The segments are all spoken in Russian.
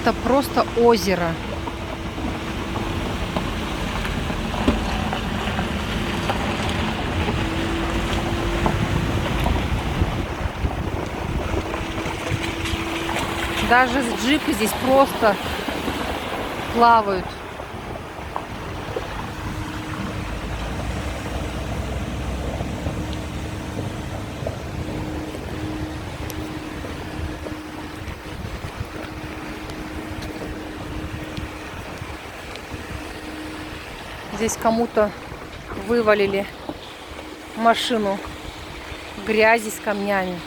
Это просто озеро. Даже джипы здесь просто плавают. Здесь кому-то вывалили машину грязи с камнями.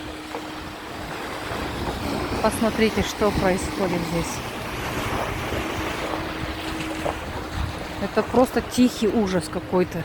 Посмотрите, что происходит здесь. Это просто тихий ужас какой-то.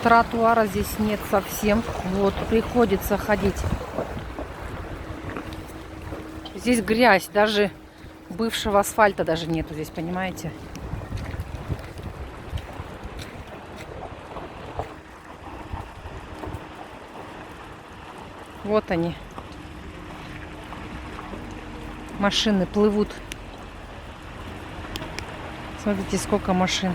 Тротуара здесь нет совсем. Вот, приходится ходить. Здесь грязь, даже бывшего асфальта даже нету здесь, понимаете? Вот они. Машины плывут. Смотрите, сколько машин.